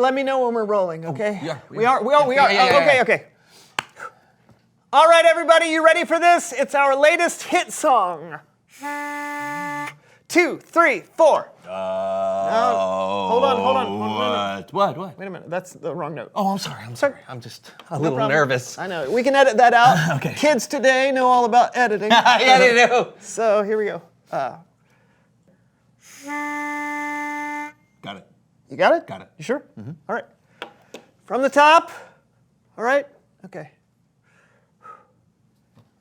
let me know when we're rolling, okay? Yeah, We are. Yeah, yeah. Okay. All right, everybody, you ready for this? It's our latest hit song. 2, 3, 4. Hold on. What? Wait a minute, that's the wrong note. Oh, I'm sorry. I'm just a little problem. nervous. I know. We can edit that out. Okay. Kids today know all about editing. Yeah, they do. So here we go. Got it. You got it? Got it. You sure? Mm-hmm. All right. From the top. All right. Okay.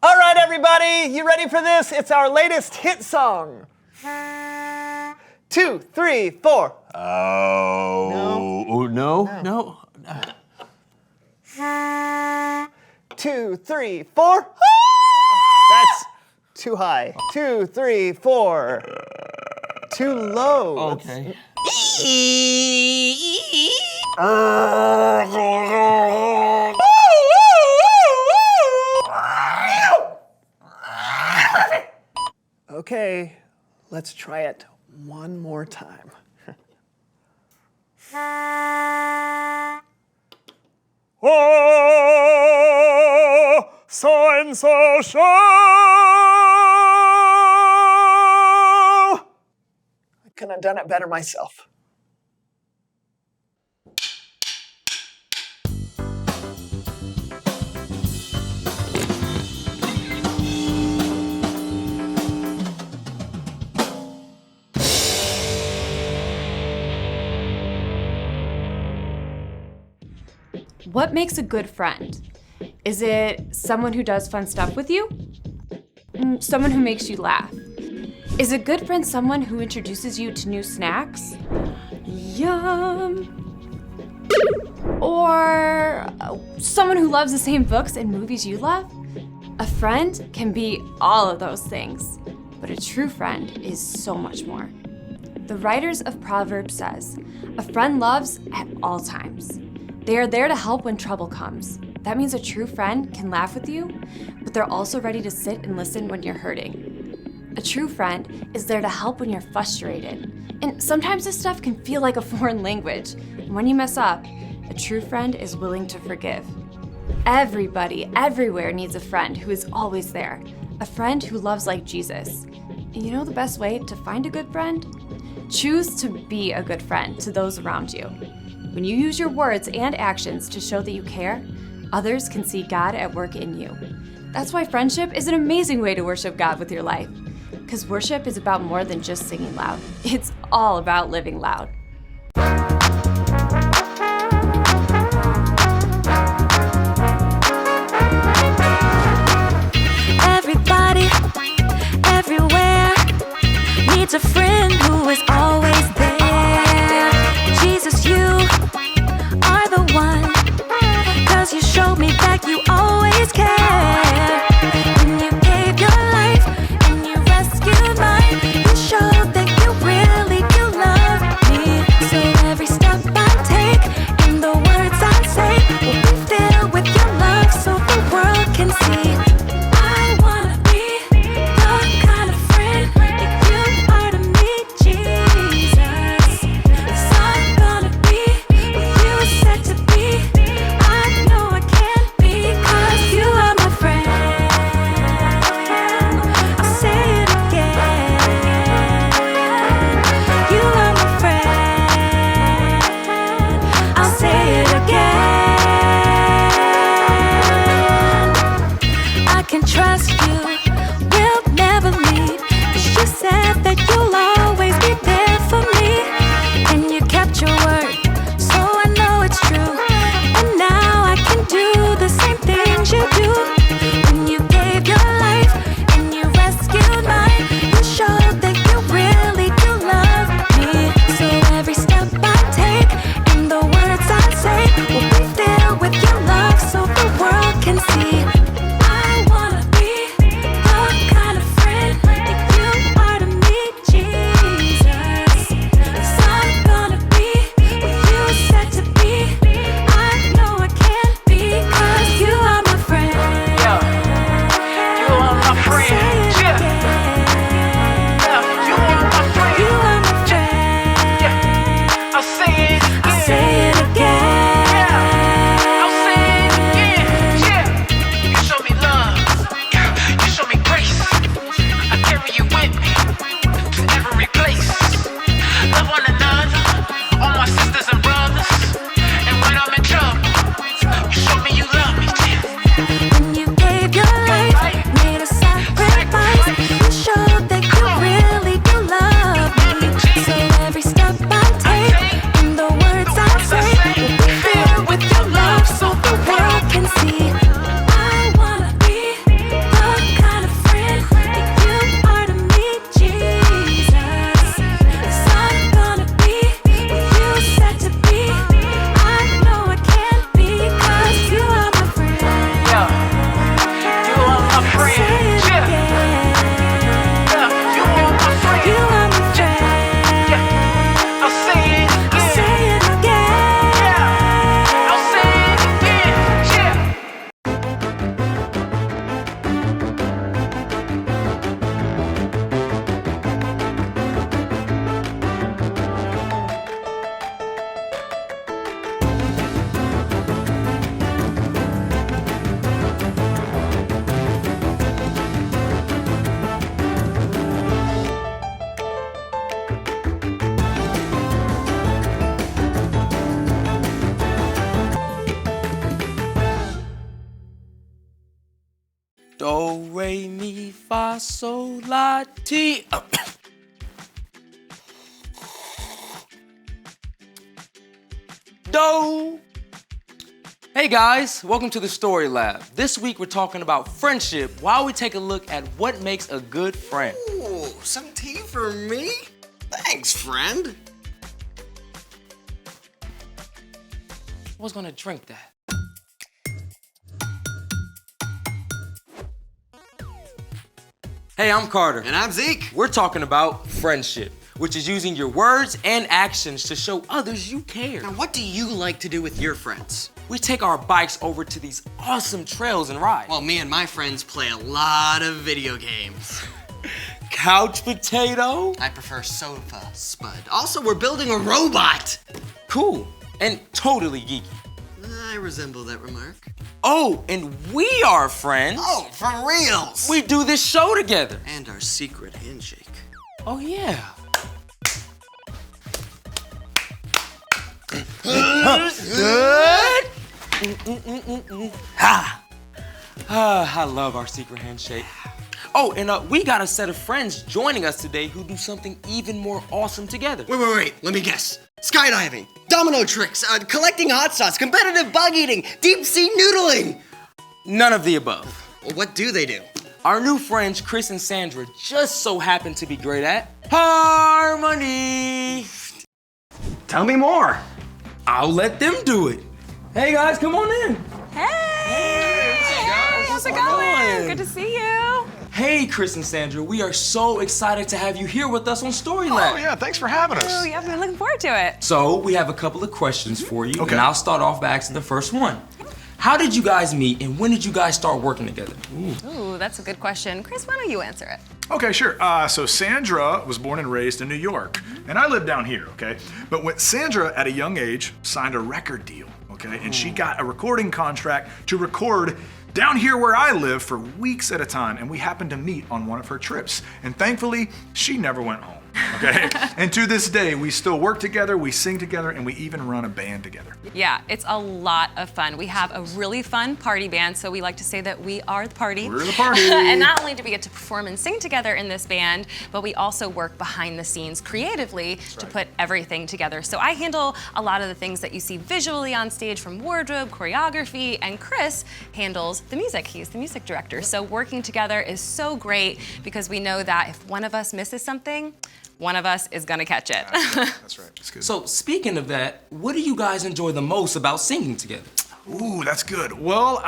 All right, everybody. You ready for this? It's our latest hit song. 2, 3, 4. Oh. No. 2, 3, 4. That's too high. 2, 3, 4. Too low. Okay. Okay, let's try it one more time. Oh, so-and-so show! I couldn't have done it better myself. What makes a good friend? Is it someone who does fun stuff with you? Someone who makes you laugh? Is a good friend someone who introduces you to new snacks? Yum! Or someone who loves the same books and movies you love? A friend can be all of those things, but a true friend is so much more. The writers of Proverbs says, "A friend loves at all times." They are there to help when trouble comes. That means a true friend can laugh with you, but they're also ready to sit and listen when you're hurting. A true friend is there to help when you're frustrated. And sometimes this stuff can feel like a foreign language. And when you mess up, a true friend is willing to forgive. Everybody, everywhere needs a friend who is always there. A friend who loves like Jesus. And you know the best way to find a good friend? Choose to be a good friend to those around you. When you use your words and actions to show that you care, others can see God at work in you. That's why friendship is an amazing way to worship God with your life. Because worship is about more than just singing loud. It's all about living loud. Everybody, everywhere, needs a friend who is always there. Jesus, you are the one, 'cause you showed me that you always care. When you gave your life and you rescued mine, you showed that you really do love me. love one another, all my sisters and brothers. And when I'm in trouble, you show me you love me, yeah. When you gave your life, made a sacrifice, you showed that you really do love me. So every step I take, and the words I say, will be filled with your love, so the world can see. I wanna be the kind of friend that you are to me, Jesus. 'Cause I'm gonna be what you said to be. I know I can't be, 'cause you are my friend. Yeah, you are my friend. Yeah, you are my friend. You are my friend. Yeah, I'll say it I'll again. say it again. Yeah, I'll say it again. Yeah. Do, re, mi, fa, sol, la, ti. Do. Hey guys, welcome to the Story Lab. This week we're talking about friendship while we take a look at what makes a good friend. Ooh, some tea for me? Thanks, friend. I was gonna drink that. Hey, I'm Carter. And I'm Zeke. We're talking about friendship, which is using your words and actions to show others you care. Now, what do you like to do with your friends? We take our bikes over to these awesome trails and ride. Well, me and my friends play a lot of video games. Couch potato? I prefer sofa, Spud. Also, we're building a robot. Cool. And totally geeky. I resemble that remark. Oh, and we are friends. Oh, for reals. We do this show together. And our secret handshake. Oh, yeah. Good. Ha. I love our secret handshake. Oh, and we got a set of friends joining us today who do something even more awesome together. Wait. Let me guess. Skydiving, domino tricks, collecting hot sauce, competitive bug eating, deep sea noodling. None of the above. Well, what do they do? Our new friends, Chris and Sandra, just so happen to be great at harmony. Tell me more. I'll let them do it. Hey guys, come on in. Hey, how's it going? Good to see you. Hey, Chris and Sandra, we are so excited to have you here with us on Story Lab. Oh yeah, thanks for having us. Oh, yeah, I've been looking forward to it. So we have a couple of questions for you, Okay. and I'll start off by asking the first one. How did you guys meet, and when did you guys start working together? Ooh, that's a good question. Chris, why don't you answer it? Okay, sure. So Sandra was born and raised in New York, and I live down here, okay? But when Sandra, at a young age, signed a record deal, okay? And she got a recording contract to record down here where I live for weeks at a time, and we happened to meet on one of her trips. And thankfully, she never went home, okay? And to this day, we still work together, we sing together, and we even run a band together. Yeah, it's a lot of fun. We have a really fun party band, so we like to say that we are the party. We're the party. And not only do we get to perform and sing together in this band, but we also work behind the scenes creatively to put everything together. So I handle a lot of the things that you see visually on stage, from wardrobe, choreography, and Chris handles the music. He's the music director. So working together is so great because we know that if one of us misses something, one of us is gonna catch it. That's right. That's good. So speaking of that, what do you guys enjoy the most about singing together? Ooh, that's good. Well,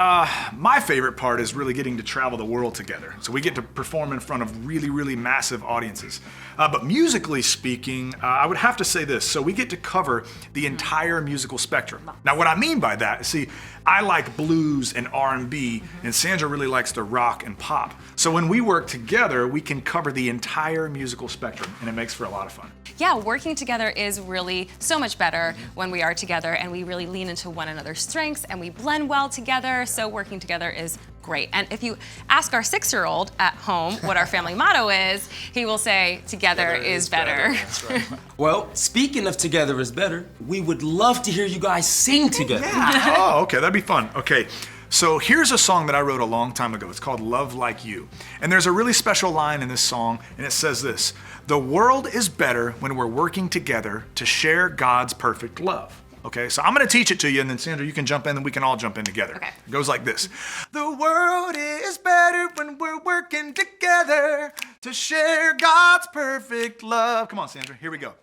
my favorite part is really getting to travel the world together. So we get to perform in front of really, really massive audiences. But musically speaking, I would have to say this. So we get to cover the entire musical spectrum. Now, what I mean by that, see, I like blues and R&B, and Sandra really likes the rock and pop. So when we work together, we can cover the entire musical spectrum, and it makes for a lot of fun. Yeah, working together is really so much better when we are together and we really lean into one another's strengths and we blend well together. So working together is great. And if you ask our 6-year-old at home what our family motto is, he will say, together is better. That's right. Well, speaking of together is better, we would love to hear you guys sing together. Oh, okay, that'd be fun. Okay, so here's a song that I wrote a long time ago. It's called Love Like You. And there's a really special line in this song, and it says this: "The world is better when we're working together to share God's perfect love." Okay, so I'm gonna teach it to you, and then Sandra, you can jump in, and we can all jump in together. Okay. It goes like this: "The world is better when we're working together to share God's perfect love." Come on, Sandra, here we go.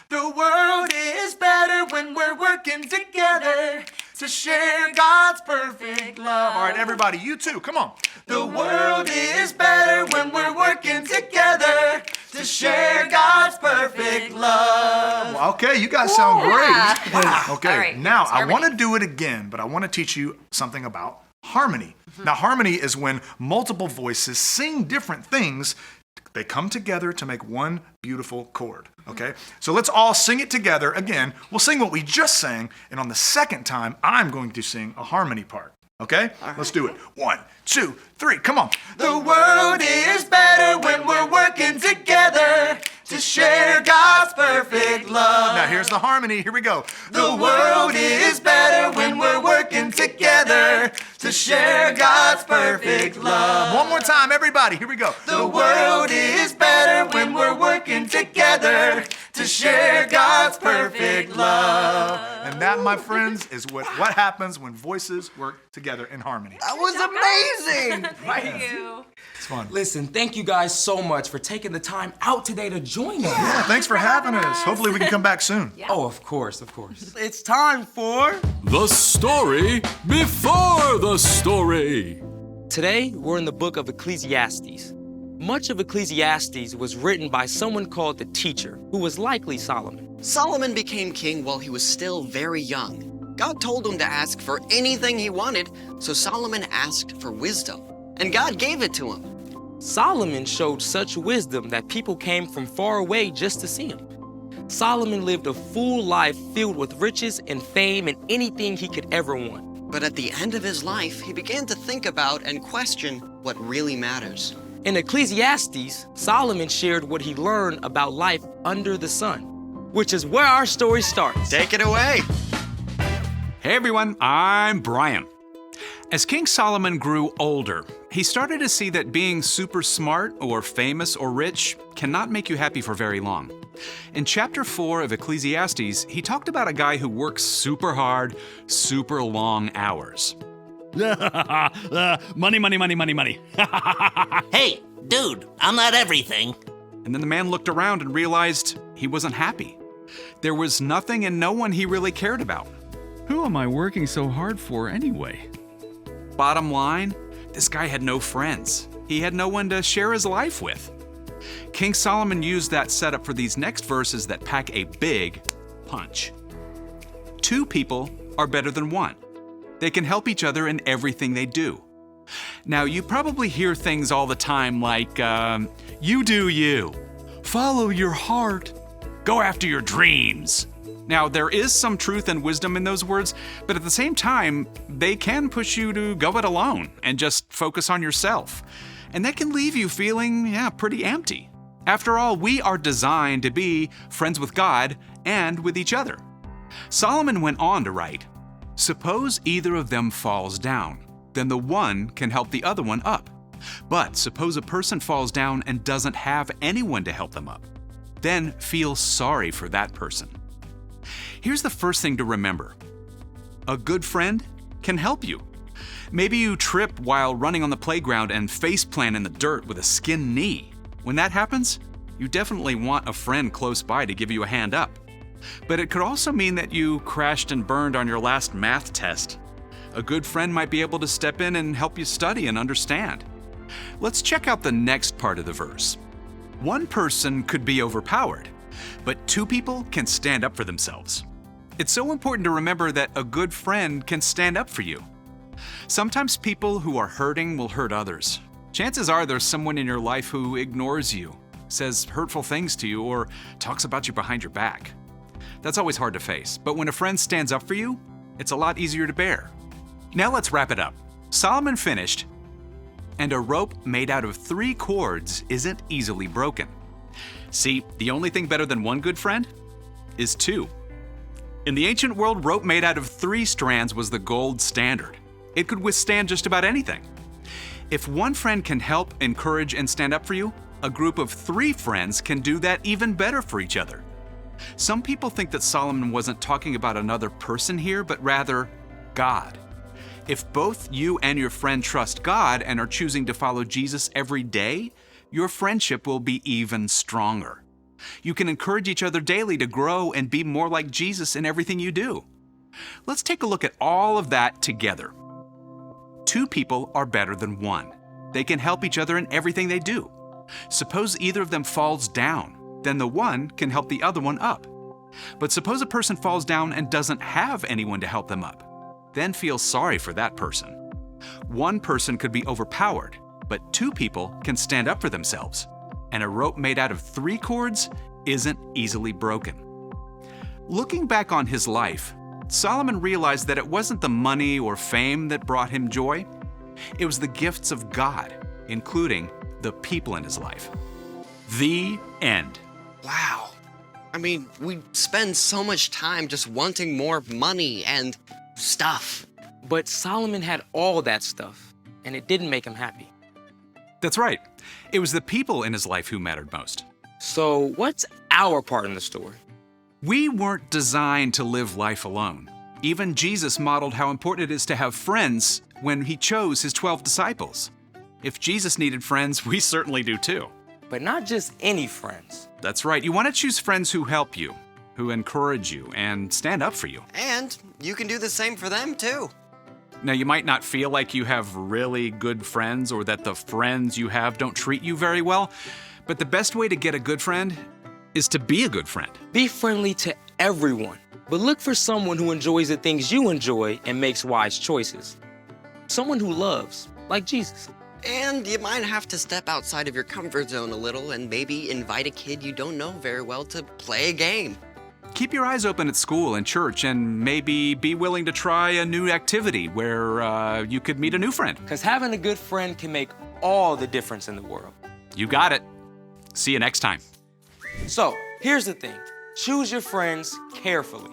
"The world is better when we're working together to share God's perfect love." All right, everybody, you too, come on. "The world is better when we're working together to share God's perfect love." Okay, you guys sound great. Wow. Okay, All right, now it's I want to harmony. do it again, but I want to teach you something about harmony. Now, harmony is when multiple voices sing different things. They come together to make one beautiful chord, okay? So let's all sing it together again. We'll sing what we just sang, and on the second time, I'm going to sing a harmony part, okay? Let's do it. 1, 2, 3, come on. "The world is better when we're working together to share God's perfect love." Now here's the harmony, here we go. "The world is better when we're working together to share God's perfect love." One more time, everybody, here we go. "The world is better when we're working together to share God's perfect love." And that, my friends, is what happens when voices work together in harmony. That was amazing! Thank you. It's fun. Listen, thank you guys so much for taking the time out today to join us. Yeah, thanks for having us. Hopefully we can come back soon. Oh, of course, of course. It's time for... The story before the story. Today, we're in the book of Ecclesiastes. Much of Ecclesiastes was written by someone called the teacher, who was likely Solomon. Solomon became king while he was still very young. God told him to ask for anything he wanted, so Solomon asked for wisdom, and God gave it to him. Solomon showed such wisdom that people came from far away just to see him. Solomon lived a full life filled with riches and fame and anything he could ever want. But at the end of his life, he began to think about and question what really matters. In Ecclesiastes, Solomon shared what he learned about life under the sun, which is where our story starts. Take it away. Hey everyone, I'm Brian. As King Solomon grew older, he started to see that being super smart or famous or rich cannot make you happy for very long. In chapter 4 of Ecclesiastes, he talked about a guy who works super hard, super long hours. Money, money, money, money, money. Hey, dude, I'm not everything. And then the man looked around and realized he wasn't happy. There was nothing and no one he really cared about. Who am I working so hard for anyway? Bottom line, this guy had no friends. He had no one to share his life with. King Solomon used that setup for these next verses that pack a big punch. 2 people are better than 1. They can help each other in everything they do. Now, you probably hear things all the time like, you do you, follow your heart, go after your dreams. Now, there is some truth and wisdom in those words, but at the same time, they can push you to go it alone and just focus on yourself. And that can leave you feeling, pretty empty. After all, we are designed to be friends with God and with each other. Solomon went on to write, "Suppose either of them falls down, then the one can help the other one up. But suppose a person falls down and doesn't have anyone to help them up, then feel sorry for that person." Here's the first thing to remember. A good friend can help you. Maybe you trip while running on the playground and faceplant in the dirt with a skinned knee. When that happens, you definitely want a friend close by to give you a hand up. But it could also mean that you crashed and burned on your last math test. A good friend might be able to step in and help you study and understand. Let's check out the next part of the verse. 1 person could be overpowered, but 2 people can stand up for themselves. It's so important to remember that a good friend can stand up for you. Sometimes people who are hurting will hurt others. Chances are there's someone in your life who ignores you, says hurtful things to you, or talks about you behind your back. That's always hard to face, but when a friend stands up for you, it's a lot easier to bear. Now let's wrap it up. Solomon finished, and a rope made out of 3 cords isn't easily broken. See, the only thing better than one good friend is 2. In the ancient world, rope made out of 3 strands was the gold standard. It could withstand just about anything. If one friend can help, encourage, and stand up for you, a group of 3 friends can do that even better for each other. Some people think that Solomon wasn't talking about another person here, but rather God. If both you and your friend trust God and are choosing to follow Jesus every day, your friendship will be even stronger. You can encourage each other daily to grow and be more like Jesus in everything you do. Let's take a look at all of that together. 2 people are better than 1. They can help each other in everything they do. Suppose either of them falls down, then the one can help the other one up. But suppose a person falls down and doesn't have anyone to help them up. Then feel sorry for that person. One person could be overpowered, but 2 people can stand up for themselves. And a rope made out of 3 cords isn't easily broken. Looking back on his life, Solomon realized that it wasn't the money or fame that brought him joy. It was the gifts of God, including the people in his life. The end. Wow. I mean, we spend so much time just wanting more money and stuff. But Solomon had all that stuff, and it didn't make him happy. That's right. It was the people in his life who mattered most. So what's our part in the story? We weren't designed to live life alone. Even Jesus modeled how important it is to have friends when he chose his 12 disciples. If Jesus needed friends, we certainly do too. But not just any friends. That's right. You want to choose friends who help you, who encourage you, and stand up for you. And you can do the same for them too. Now, you might not feel like you have really good friends or that the friends you have don't treat you very well, but the best way to get a good friend is to be a good friend. Be friendly to everyone, but look for someone who enjoys the things you enjoy and makes wise choices. Someone who loves, like Jesus. And you might have to step outside of your comfort zone a little and maybe invite a kid you don't know very well to play a game. Keep your eyes open at school and church and maybe be willing to try a new activity where you could meet a new friend. Because having a good friend can make all the difference in the world. You got it. See you next time. So, here's the thing. Choose your friends carefully.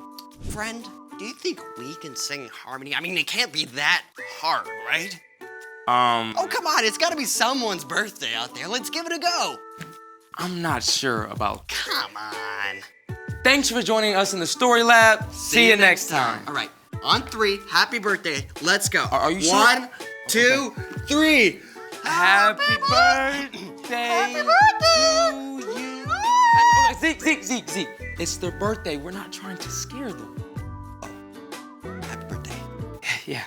Friend, do you think we can sing harmony? I mean, it can't be that hard, right? Oh, come on, it's gotta be someone's birthday out there. Let's give it a go. I'm not sure about... Come on. Thanks for joining us in the Story Lab. See you next time. All right, on 3, happy birthday. Let's go. Are you sure? 1, 2, 3. Happy birthday to you. Zeke. It's their birthday. We're not trying to scare them. Happy birthday. Yeah.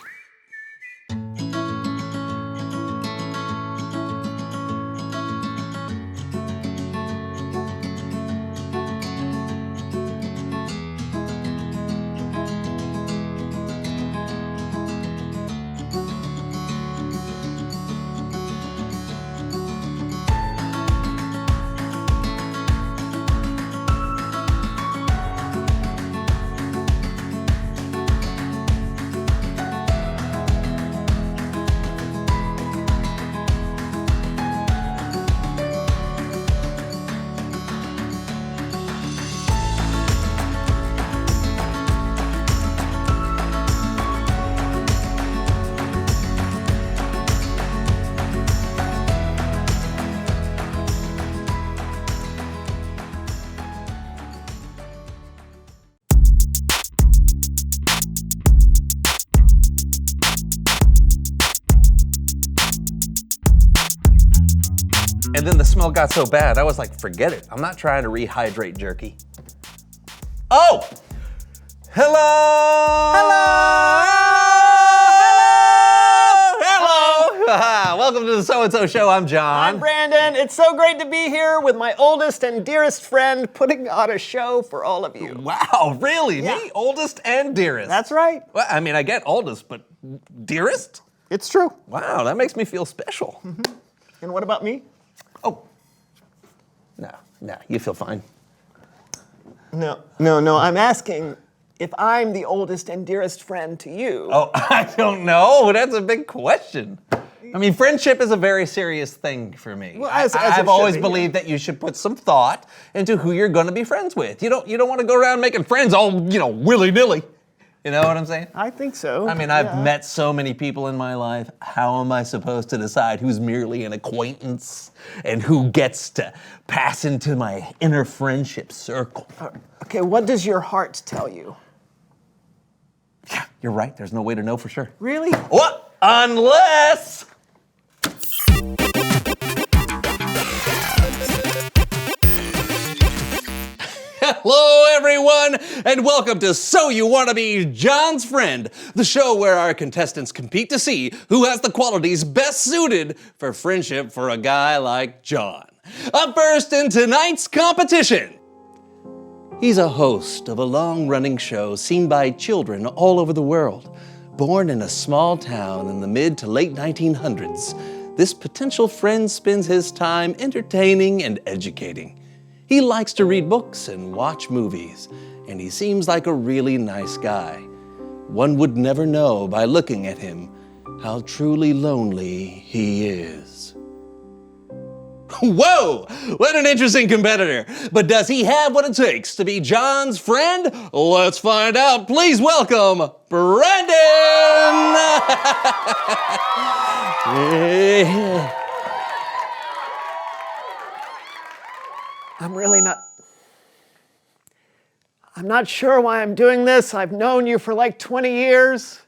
And then the smell got so bad, I was like, forget it. I'm not trying to rehydrate jerky. Oh! Hello! Welcome to the So-and-So Show. I'm John. I'm Brandon. It's so great to be here with my oldest and dearest friend putting on a show for all of you. Wow, really? Yeah. Me? Oldest and dearest? That's right. Well, I mean, I get oldest, but dearest? It's true. Wow, that makes me feel special. And what about me? Oh. No, you feel fine. No. I'm asking if I'm the oldest and dearest friend to you. Oh, I don't know. That's a big question. I mean, friendship is a very serious thing for me. Well, as it I've should always be, believed that you should put some thought into who you're going to be friends with. You don't want to go around making friends all, willy-nilly. You know what I'm saying? I think so. I mean, I've met so many people in my life. How am I supposed to decide who's merely an acquaintance and who gets to pass into my inner friendship circle? Okay, what does your heart tell you? Yeah, you're right. There's no way to know for sure. Really? What? Unless... Hello, everyone, and welcome to So You Want to Be John's Friend, the show where our contestants compete to see who has the qualities best suited for friendship for a guy like John. Up first in tonight's competition. He's a host of a long-running show seen by children all over the world. Born in a small town in the mid to late 1900s, this potential friend spends his time entertaining and educating. He likes to read books and watch movies, and he seems like a really nice guy. One would never know by looking at him how truly lonely he is. Whoa! What an interesting competitor. But does he have what it takes to be John's friend? Let's find out. Please welcome Brandon! I'm not sure why I'm doing this. I've known you for like 20 years.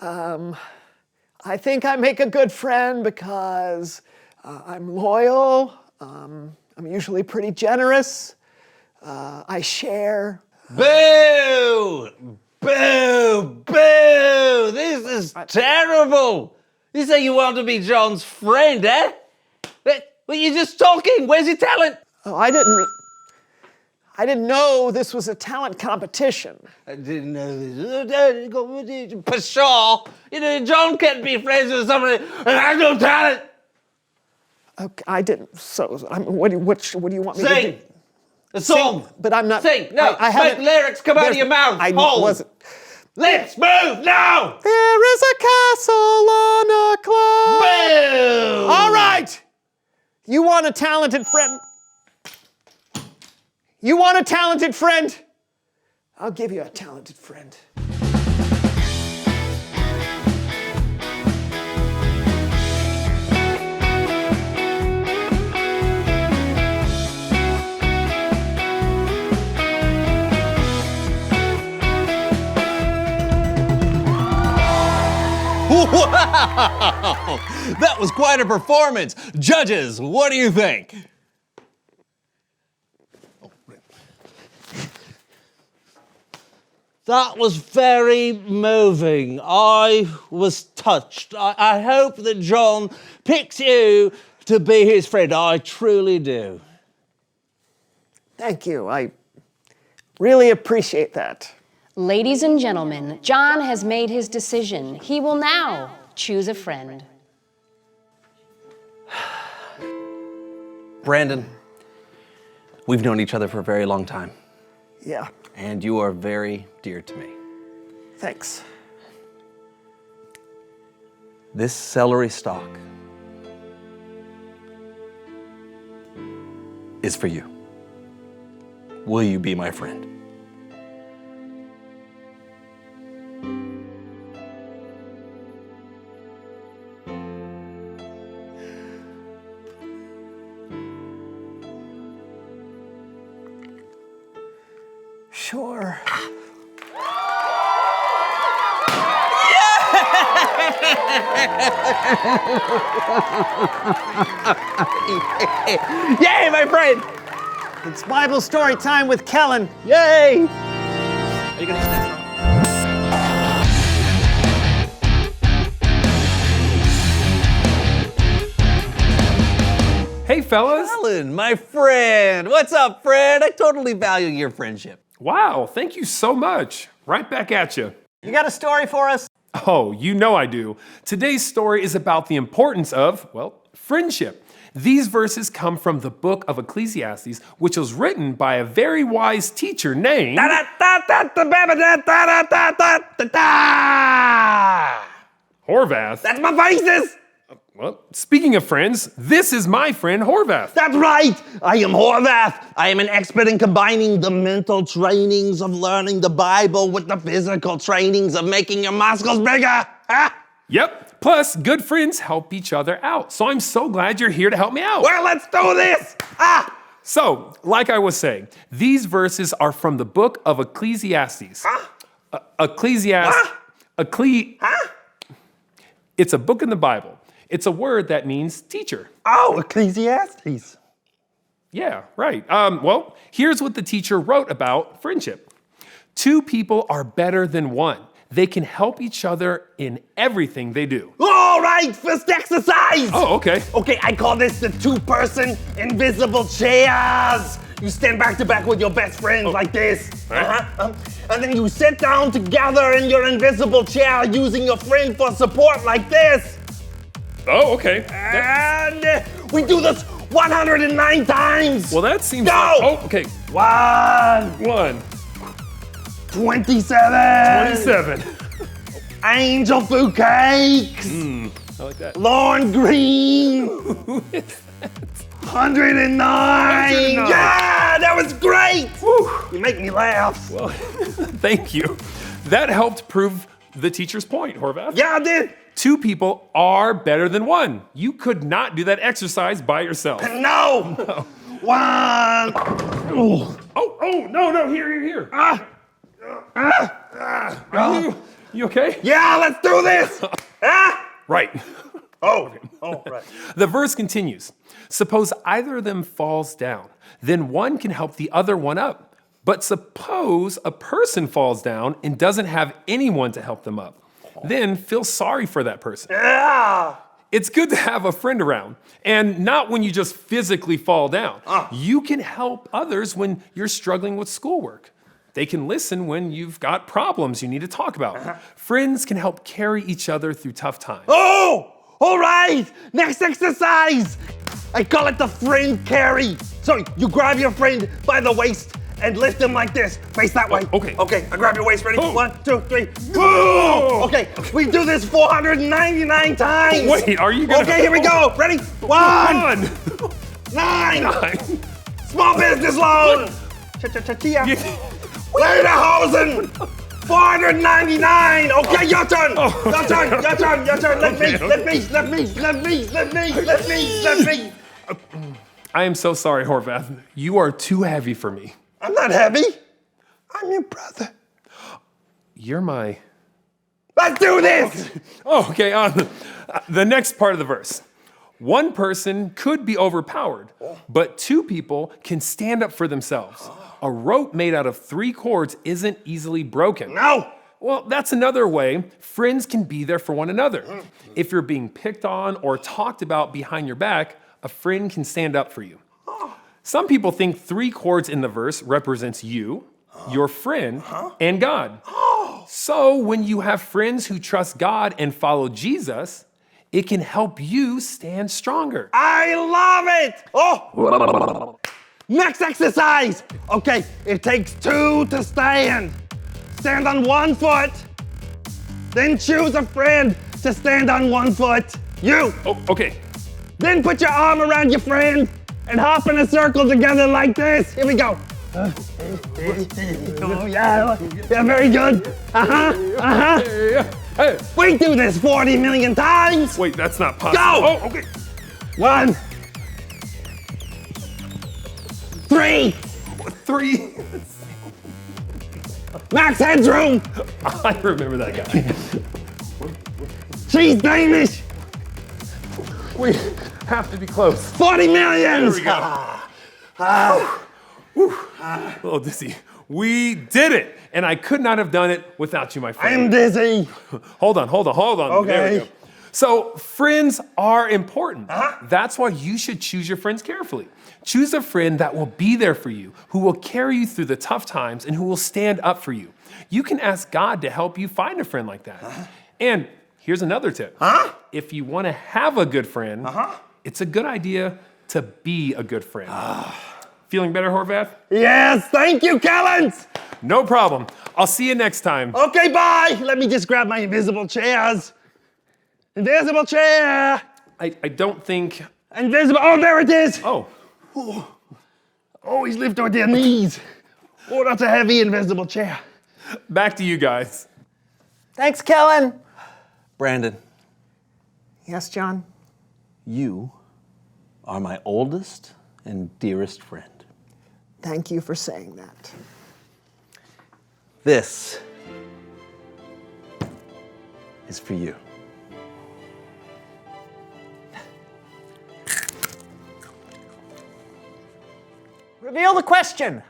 I think I make a good friend because I'm loyal. I'm usually pretty generous. I share. Boo! Boo! Boo! This is terrible! You say you want to be John's friend, eh? Well, you're just talking. Where's your talent? Oh, I didn't know this was a talent competition. I didn't know this. Pshaw! John can't be friends with somebody that has no talent. Okay, I didn't. So, what do you want me to Sing do? a song. Sing, but I'm not. Sing. No, I haven't. make lyrics come out of your mouth. I Hold. wasn't. Let's move now. There is a castle on a cloud. Boo! All right. You want a talented friend? You want a talented friend? I'll give you a talented friend. Wow! That was quite a performance. Judges, what do you think? That was very moving. I was touched. I hope that John picks you to be his friend. I truly do. Thank you. I really appreciate that. Ladies and gentlemen, John has made his decision. He will now choose a friend. Brandon, we've known each other for a very long time. Yeah. And you are very dear to me. Thanks. This celery stalk is for you. Will you be my friend? Sure. Yay, my friend! It's Bible story time with Kellen. Yay! Are you gonna sing that song? Hey, fellas. Kellen, my friend. What's up, friend? I totally value your friendship. Wow, thank you so much. Right back at you. You got a story for us? Oh, you know I do. Today's story is about the importance of, well, friendship. These verses come from the book of Ecclesiastes, which was written by a very wise teacher named... Horvath? That's my faces! Well, speaking of friends, this is my friend Horvath. That's right! I am Horvath. I am an expert in combining the mental trainings of learning the Bible with the physical trainings of making your muscles bigger. Huh? Yep. Plus, good friends help each other out. So I'm so glad you're here to help me out. Well, let's do this! So, like I was saying, these verses are from the book of Ecclesiastes. It's a book in the Bible. It's a word that means teacher. Oh, Ecclesiastes. Yeah, right. Well, here's what the teacher wrote about friendship. 2 people are better than 1. They can help each other in everything they do. All right, first exercise. Oh, okay. Okay, I call this the 2-person invisible chairs. You stand back to back with your best friend like this. And then you sit down together in your invisible chair using your friend for support like this. Oh, okay. And we do this 109 times. Well, that seems Go! like... Oh, okay. 1. 27. 27. Angel food cakes. I like that. Lawn green. 109. Yeah, that was great. Whew. You make me laugh. Well, thank you. That helped prove the teacher's point, Horvath. Yeah, I did. 2 people are better than 1. You could not do that exercise by yourself. No. 1. No, here. You okay? Yeah, let's do this. Right. Right. The verse continues. Suppose either of them falls down, then one can help the other one up. But suppose a person falls down and doesn't have anyone to help them up. Then feel sorry for that person. Yeah. It's good to have a friend around, and not when you just physically fall down. You can help others when you're struggling with schoolwork. They can listen when you've got problems you need to talk about. Friends can help carry each other through tough times. Oh, all right. Next exercise. I call it the friend carry. So you grab your friend by the waist and lift him like this. Face that way. Okay. Okay, I grab your waist. Ready? Oh. 1, 2, 3. Oh. Okay, we do this 499 times. Wait, are you gonna... Okay, here we go. Ready? 1. 9. Small business loan. Cha-cha-cha-chia. Lederhosen. 499. Okay, your turn. Your turn. Let me. I am so sorry, Horvath. You are too heavy for me. I'm not heavy. I'm your brother. You're my... Let's do this. Okay, the next part of the verse. 1 person could be overpowered, but 2 people can stand up for themselves. A rope made out of 3 cords isn't easily broken. No. Well, that's another way friends can be there for one another. If you're being picked on or talked about behind your back, a friend can stand up for you. Some people think 3 cords in the verse represents you, your friend, and God. So when you have friends who trust God and follow Jesus, it can help you stand stronger. I love it. Oh. Next exercise. Okay, it takes 2 to stand. Stand on 1 foot. Then choose a friend to stand on 1 foot. You. Oh, okay. Then put your arm around your friend and hop in a circle together like this. Here we go. Oh, yeah, very good. Hey. We do this 40 million times. Wait, that's not possible. Go. Oh, okay. 1. 3. 3. Max Headroom. I remember that guy. She's Danish. We have to be close. 40 million. There we go. A little dizzy. We did it, and I could not have done it without you, my friend. I'm dizzy. Hold on. Okay. There we go. So friends are important. That's why you should choose your friends carefully. Choose a friend that will be there for you, who will carry you through the tough times, and who will stand up for you. You can ask God to help you find a friend like that. And here's another tip. If you want to have a good friend, it's a good idea to be a good friend. Feeling better, Horvath? Yes, thank you, Kellens. No problem. I'll see you next time. Okay, bye. Let me just grab my invisible chairs. Invisible chair! I don't think. Invisible, oh, there it is! Oh. Always lift with their knees. Oh, that's a heavy invisible chair. Back to you guys. Thanks, Kellen. Brandon, Yes, John? you are my oldest and dearest friend. Thank you for saying that. This is for you. Reveal the question.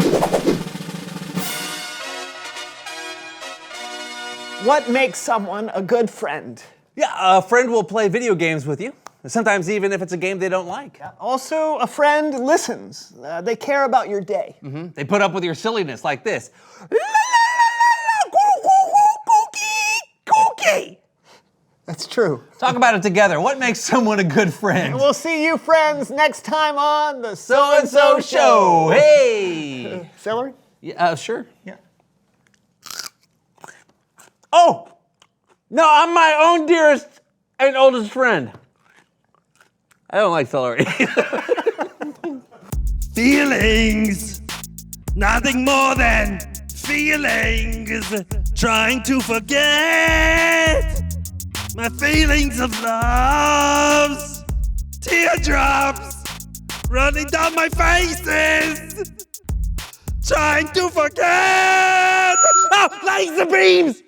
What makes someone a good friend? Yeah, a friend will play video games with you, sometimes even if it's a game they don't like. Also, a friend listens. They care about your day. They put up with your silliness like this. That's true. Talk about it together. What makes someone a good friend? We'll see you friends next time on the So-and-so Show. Hey! Celery? Yeah, sure. Yeah. Oh! No, I'm my own dearest and oldest friend. I don't like celery. Feelings. Nothing more than feelings. Trying to forget my feelings of love. Teardrops running down my faces. Trying to forget. Oh, laser beams!